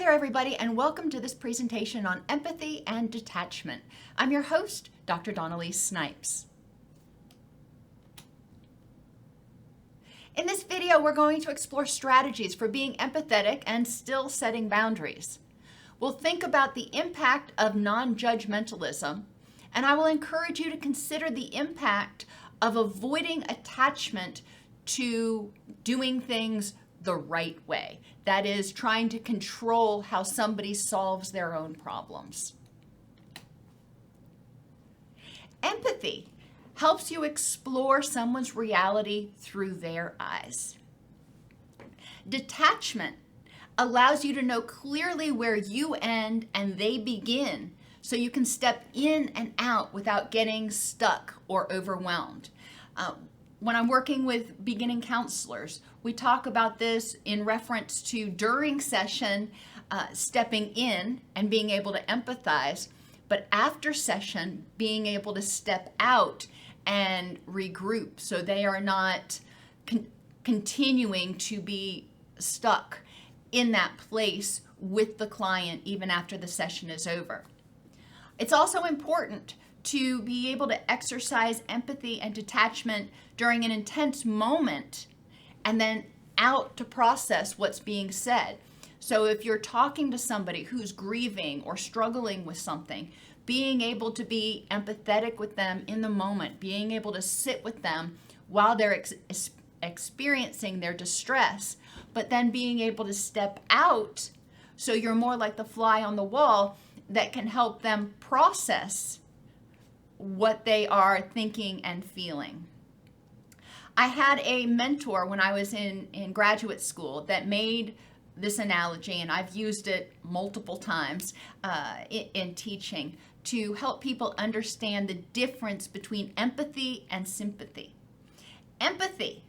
there, everybody, and welcome to this presentation on empathy and detachment. I'm your host, Dr. Elise Snipes. In this video, we're going to explore strategies for being empathetic and still setting boundaries. We'll think about the impact of non-judgmentalism, and I will encourage you to consider the impact of avoiding attachment to doing things the right way. That is, trying to control how somebody solves their own problems. Empathy helps you explore someone's reality through their eyes. Detachment allows you to know clearly where you end and they begin, so you can step in and out without getting stuck or overwhelmed. When I'm working with beginning counselors, we talk about this in reference to during session, stepping in and being able to empathize, but after session, being able to step out and regroup so they are not continuing to be stuck in that place with the client even after the session is over. It's also important to be able to exercise empathy and detachment during an intense moment and then out to process what's being said. So if you're talking to somebody who's grieving or struggling with something, being able to be empathetic with them in the moment, being able to sit with them while they're experiencing their distress, but then being able to step out so you're more like the fly on the wall that can help them process what they are thinking and feeling. I had a mentor when I was in graduate school that made this analogy, and I've used it multiple times in teaching to help people understand the difference between empathy and sympathy. Empathy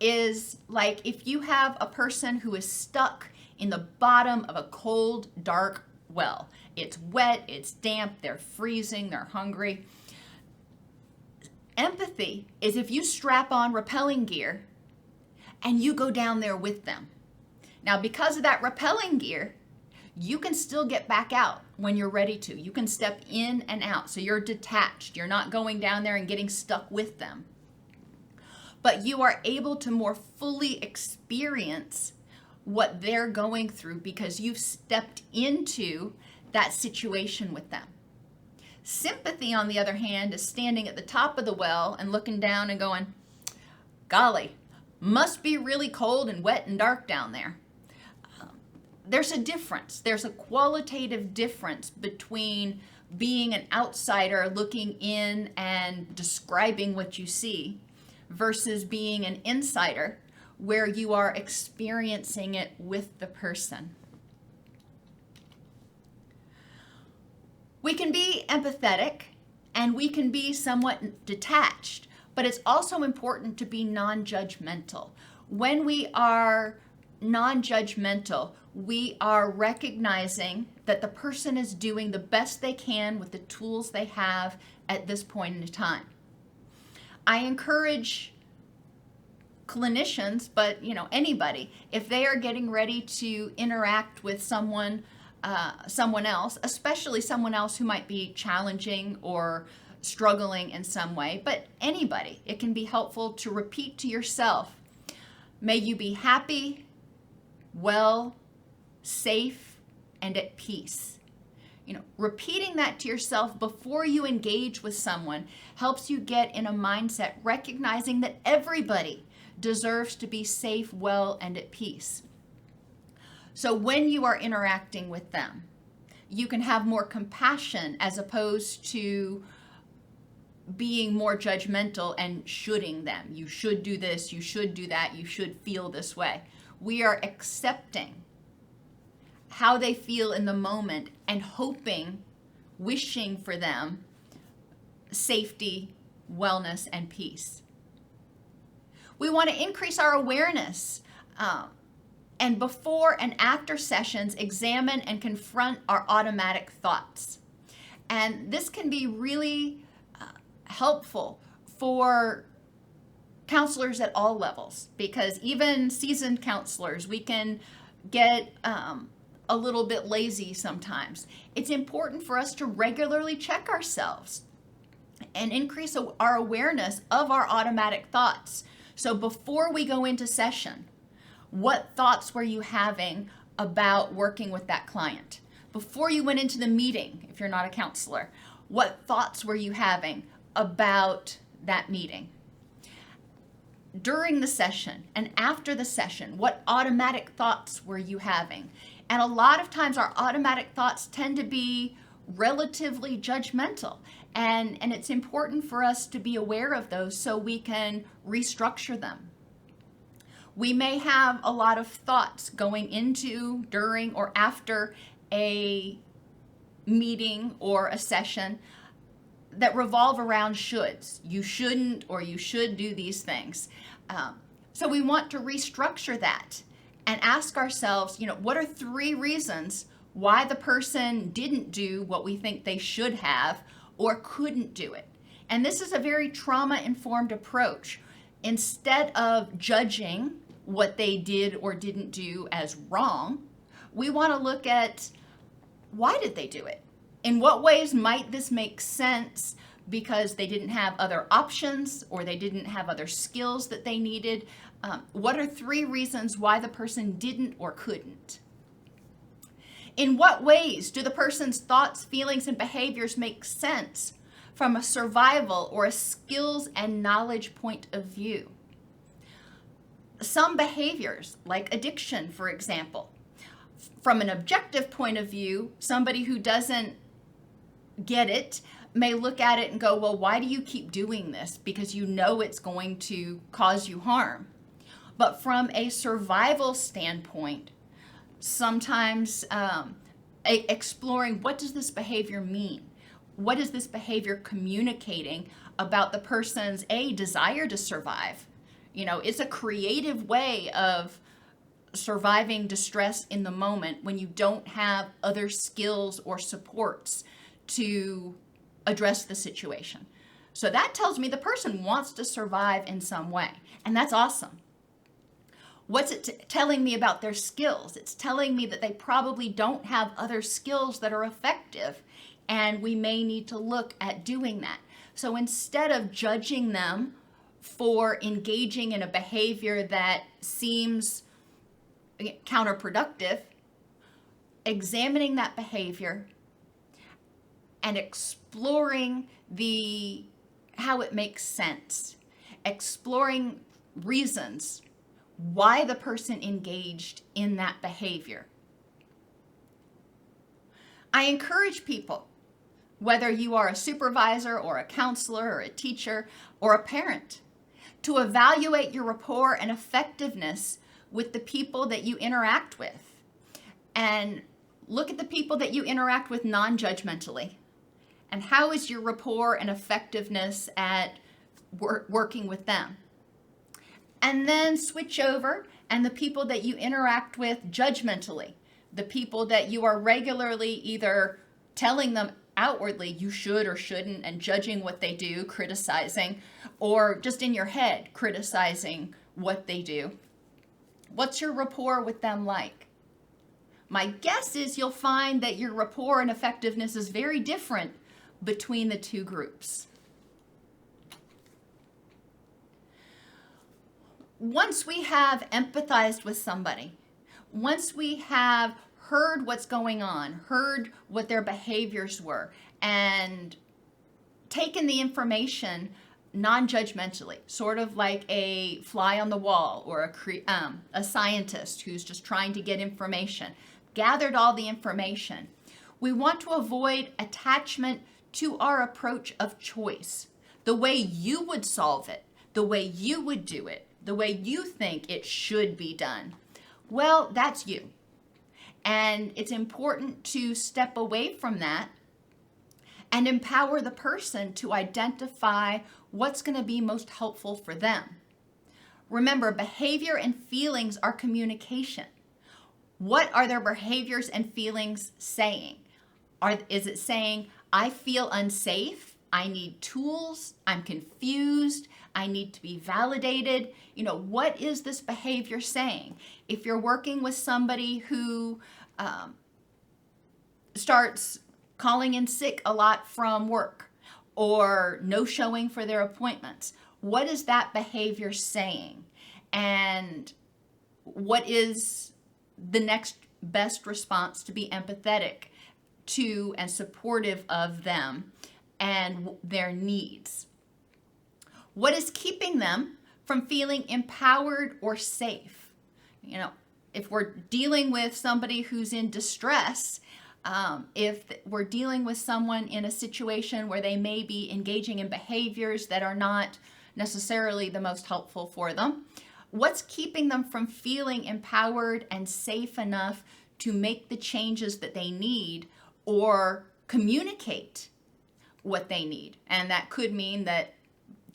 is like if you have a person who is stuck in the bottom of a cold, dark well. It's wet, it's damp, they're freezing, they're hungry. Empathy is if you strap on rappelling gear and you go down there with them. Now, because of that rappelling gear, you can still get back out when you're ready to. You can step in and out. So you're detached. You're not going down there and getting stuck with them. But you are able to more fully experience what they're going through because you've stepped into that situation with them. Sympathy, on the other hand, is standing at the top of the well and looking down and going, golly, must be really cold and wet and dark down there. There's a difference. There's a qualitative difference between being an outsider looking in and describing what you see versus being an insider where you are experiencing it with the person. We can be empathetic and we can be somewhat detached, but it's also important to be non-judgmental. When we are non-judgmental, we are recognizing that the person is doing the best they can with the tools they have at this point in time. I encourage clinicians, but anybody, if they are getting ready to interact with someone else, especially someone else who might be challenging or struggling in some way, but anybody, it can be helpful to repeat to yourself, may you be happy, well, safe, and at peace. Repeating that to yourself before you engage with someone helps you get in a mindset recognizing that everybody deserves to be safe, well, and at peace. So when you are interacting with them, you can have more compassion as opposed to being more judgmental and shoulding them. You should do this, you should do that, you should feel this way. We are accepting how they feel in the moment and hoping, wishing for them safety, wellness, and peace. We want to increase our awareness and before and after sessions, examine and confront our automatic thoughts. And this can be really helpful for counselors at all levels, because even seasoned counselors, we can get a little bit lazy sometimes. It's important for us to regularly check ourselves and increase our awareness of our automatic thoughts. So before we go into session, what thoughts were you having about working with that client? Before you went into the meeting, if you're not a counselor, what thoughts were you having about that meeting? During the session and after the session, what automatic thoughts were you having? And a lot of times our automatic thoughts tend to be relatively judgmental. And it's important for us to be aware of those so we can restructure them. We may have a lot of thoughts going into, during, or after a meeting or a session that revolve around shoulds. You shouldn't, or you should do these things. So we want to restructure that and ask ourselves, what are 3 reasons why the person didn't do what we think they should have or couldn't do it? And this is a very trauma-informed approach. Instead of judging what they did or didn't do as wrong, we want to look at, why did they do it? In what ways might this make sense because they didn't have other options or they didn't have other skills that they needed? What are 3 reasons why the person didn't or couldn't? In what ways do the person's thoughts, feelings, and behaviors make sense from a survival or a skills and knowledge point of view? Some behaviors, like addiction, for example, from an objective point of view, somebody who doesn't get it may look at it and go, well, why do you keep doing this? Because you know it's going to cause you harm. But from a survival standpoint, sometimes exploring, what does this behavior mean? What is this behavior communicating about the person's desire to survive? It's a creative way of surviving distress in the moment when you don't have other skills or supports to address the situation. So that tells me the person wants to survive in some way, and that's awesome. What's it telling me about their skills? It's telling me that they probably don't have other skills that are effective, and we may need to look at doing that. So instead of judging them for engaging in a behavior that seems counterproductive, examining that behavior and exploring how it makes sense, exploring reasons why the person engaged in that behavior. I encourage people, whether you are a supervisor or a counselor or a teacher or a parent, to evaluate your rapport and effectiveness with the people that you interact with. And look at the people that you interact with non-judgmentally. And how is your rapport and effectiveness at working with them? And then switch over, and the people that you interact with judgmentally, the people that you are regularly either telling them outwardly you should or shouldn't and judging what they do, criticizing, or just in your head criticizing what they do. What's your rapport with them like? My guess is you'll find that your rapport and effectiveness is very different between the 2 groups. Once we have empathized with somebody, once we have heard what's going on, heard what their behaviors were, and taken the information non-judgmentally, sort of like a fly on the wall or a scientist who's just trying to get information, gathered all the information, we want to avoid attachment to our approach of choice, the way you would solve it, the way you would do it, the way you think it should be done. Well, that's you. And it's important to step away from that and empower the person to identify what's going to be most helpful for them. Remember, behavior and feelings are communication. What are their behaviors and feelings saying? Is it saying, I feel unsafe, I need tools, I'm confused, I need to be validated? What is this behavior saying? If you're working with somebody who starts calling in sick a lot from work or no showing for their appointments, what is that behavior saying? And what is the next best response to be empathetic to and supportive of them and their needs? What is keeping them from feeling empowered or safe? You know, if we're dealing with somebody who's in distress, if we're dealing with someone in a situation where they may be engaging in behaviors that are not necessarily the most helpful for them, what's keeping them from feeling empowered and safe enough to make the changes that they need or communicate what they need? And that could mean that,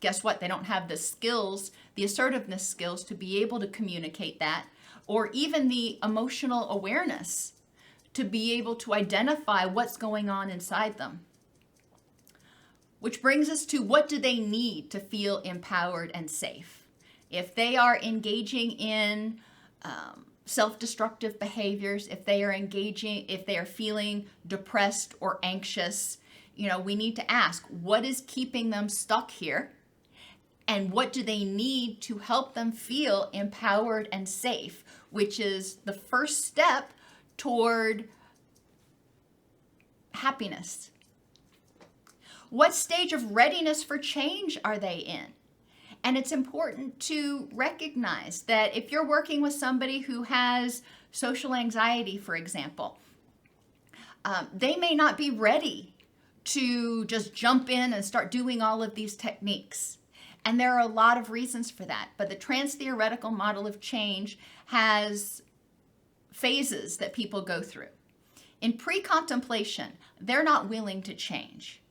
guess what, they don't have the skills, the assertiveness skills to be able to communicate that, or even the emotional awareness to be able to identify what's going on inside them. Which brings us to, what do they need to feel empowered and safe? If they are engaging in self-destructive behaviors, if they are feeling depressed or anxious, we need to ask, what is keeping them stuck here? And what do they need to help them feel empowered and safe, which is the first step toward happiness. What stage of readiness for change are they in? And it's important to recognize that if you're working with somebody who has social anxiety, for example, they may not be ready to just jump in and start doing all of these techniques. And there are a lot of reasons for that. But the trans-theoretical model of change has phases that people go through. In pre-contemplation, they're not willing to change.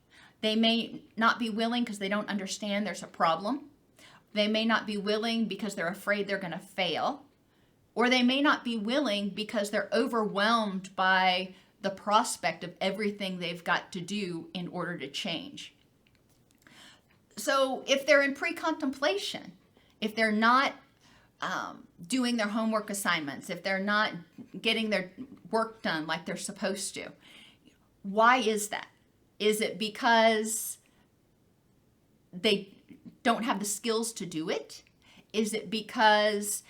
They may not be willing because they don't understand there's a problem. They may not be willing because they're afraid they're going to fail. Or they may not be willing because they're overwhelmed by the prospect of everything they've got to do in order to change. So if they're in pre-contemplation, if they're not doing their homework assignments, if they're not getting their work done like they're supposed to, why is that? Is it because they don't have the skills to do it? Is it because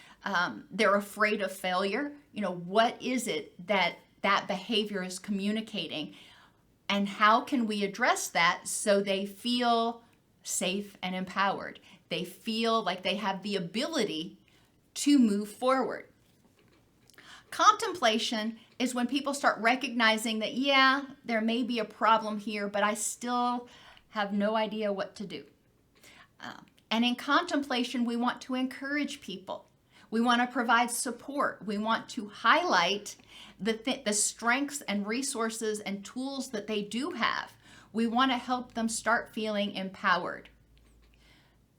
they're afraid of failure? What is it that behavior is communicating? And how can we address that so they feel safe and empowered? They feel like they have the ability to move forward. Contemplation is when people start recognizing that, yeah, there may be a problem here, but I still have no idea what to do. And in contemplation, we want to encourage people. We want to provide support. We want to highlight the strengths and resources and tools that they do have. We want to help them start feeling empowered.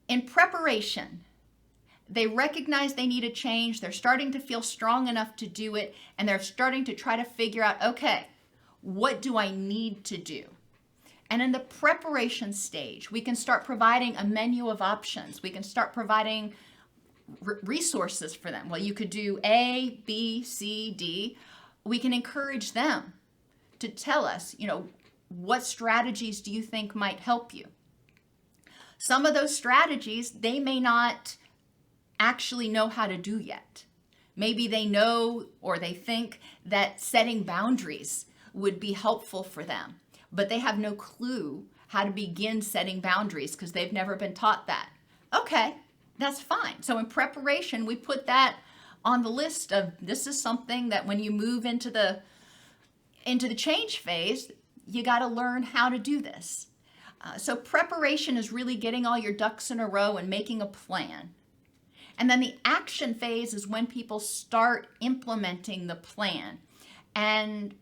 In preparation, they recognize they need a change. They're starting to feel strong enough to do it, and they're starting to try to figure out, okay, what do I need to do? And in the preparation stage, we can start providing a menu of options. We can start providing resources for them. Well, you could do A, B, C, D. We can encourage them to tell us, what strategies do you think might help you? Some of those strategies, they may not actually know how to do yet. Maybe they know or they think that setting boundaries would be helpful for them, but they have no clue how to begin setting boundaries because they've never been taught that. Okay, that's fine. So in preparation, we put that on the list of, this is something that when you move into the change phase, you got to learn how to do this. So preparation is really getting all your ducks in a row and making a plan. And then the action phase is when people start implementing the plan. And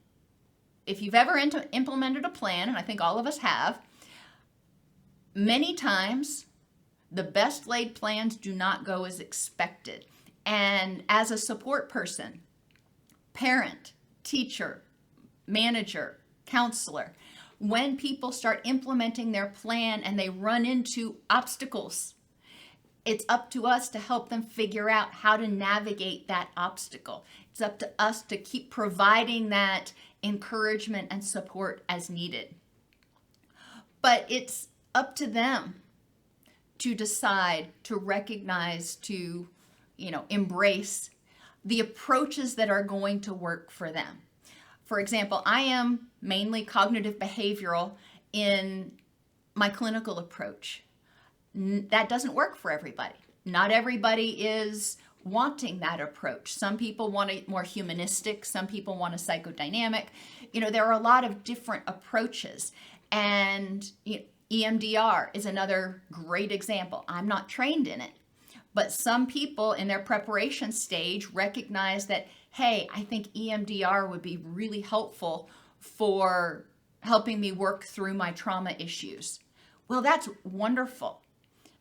if you've ever implemented a plan, and I think all of us have, many times the best laid plans do not go as expected. And as a support person, parent, teacher, manager, counselor, when people start implementing their plan and they run into obstacles, It's up to us to help them figure out how to navigate that obstacle. It's up to us to keep providing that encouragement and support as needed. But it's up to them to decide, to recognize, to, embrace the approaches that are going to work for them. For example, I am mainly cognitive behavioral in my clinical approach. That doesn't work for everybody. Not everybody is wanting that approach. Some people want it more humanistic. Some people want a psychodynamic. There are a lot of different approaches. And EMDR is another great example. I'm not trained in it, but some people in their preparation stage recognize that, hey, I think EMDR would be really helpful for helping me work through my trauma issues. Well, that's wonderful.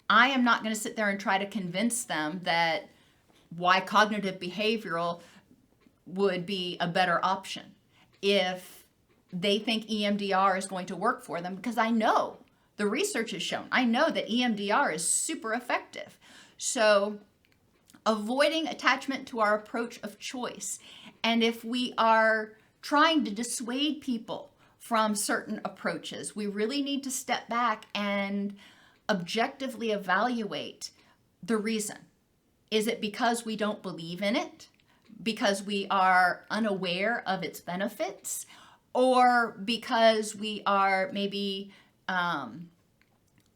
I am not going to sit there and try to convince them that why cognitive behavioral would be a better option if they think EMDR is going to work for them, because I know the research has shown, I know that EMDR is super effective. So avoiding attachment to our approach of choice. And if we are trying to dissuade people from certain approaches, we really need to step back and objectively evaluate the reason. Is it because we don't believe in it? Because we are unaware of its benefits? Or because we are maybe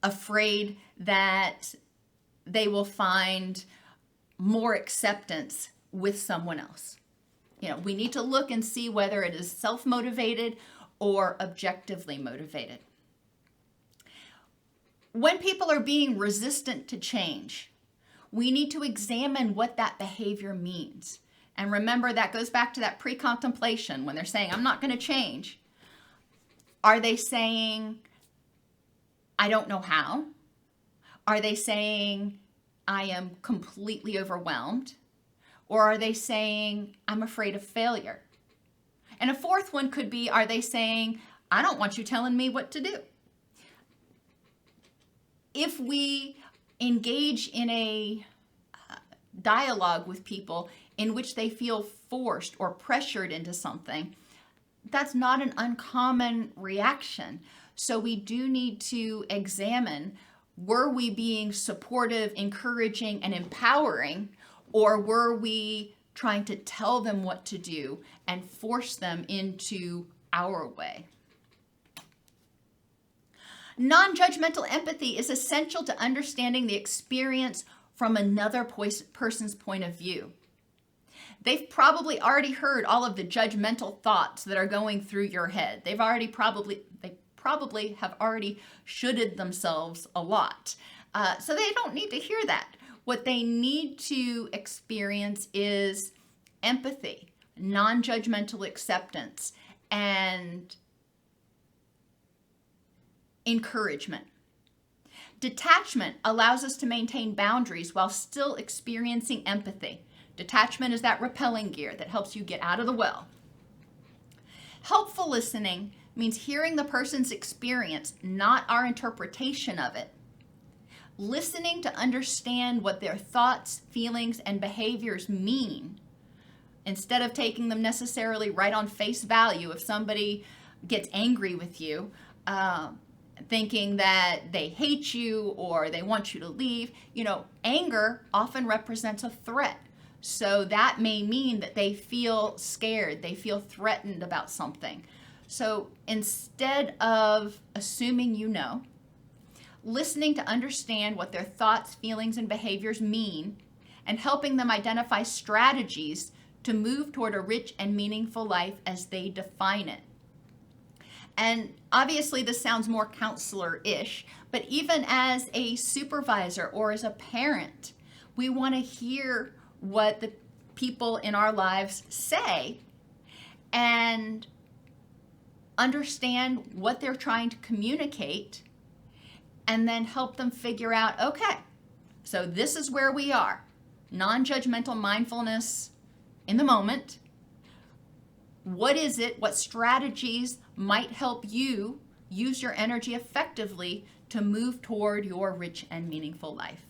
afraid that they will find more acceptance with someone else? We need to look and see whether it is self-motivated or objectively motivated. When people are being resistant to change, we need to examine what that behavior means. And remember, that goes back to that pre-contemplation. When they're saying, I'm not going to change, are they saying, I don't know how? Are they saying, I am completely overwhelmed? Or are they saying, I'm afraid of failure? And a fourth one could be, are they saying, I don't want you telling me what to do? If we engage in a dialogue with people in which they feel forced or pressured into something, that's not an uncommon reaction. So we do need to examine, were we being supportive, encouraging, and empowering, or were we trying to tell them what to do and force them into our way? Non-judgmental empathy is essential to understanding the experience from another person's point of view. They've probably already heard all of the judgmental thoughts that are going through your head. They probably have already shoulded themselves a lot. So they don't need to hear that. What they need to experience is empathy, non-judgmental acceptance, and encouragement. Detachment allows us to maintain boundaries while still experiencing empathy. Detachment is that rappelling gear that helps you get out of the well. Helpful listening means hearing the person's experience, not our interpretation of it. Listening to understand what their thoughts, feelings, and behaviors mean, instead of taking them necessarily right on face value. If somebody gets angry with you, thinking that they hate you or they want you to leave, anger often represents a threat. So that may mean that they feel scared, they feel threatened about something. So instead of assuming listening to understand what their thoughts, feelings, and behaviors mean, and helping them identify strategies to move toward a rich and meaningful life as they define it. And obviously this sounds more counselor-ish, but even as a supervisor or as a parent, we want to hear what the people in our lives say and understand what they're trying to communicate, and then help them figure out, okay, so this is where we are. Non-judgmental mindfulness in the moment. What is it? What strategies might help you use your energy effectively to move toward your rich and meaningful life?